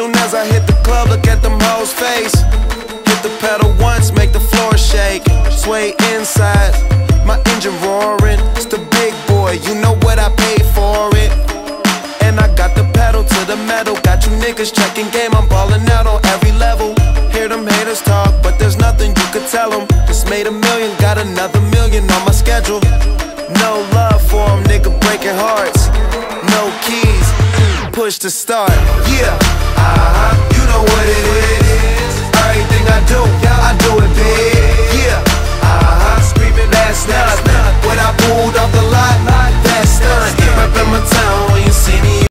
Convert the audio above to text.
Soon as I hit the club, look at them hoes' face. Hit the pedal once, make the floor shake. Sway inside, my engine roaring. It's the big boy, you know what I paid for it. And I got the pedal to the metal. Got you niggas checking game, I'm ballin' out on every level. Hear them haters talk, but there's nothing you could tell them. Just made $1 million, got another $1 million on my schedule. No love for them, nigga breaking hearts. No keys, push to start, yeah.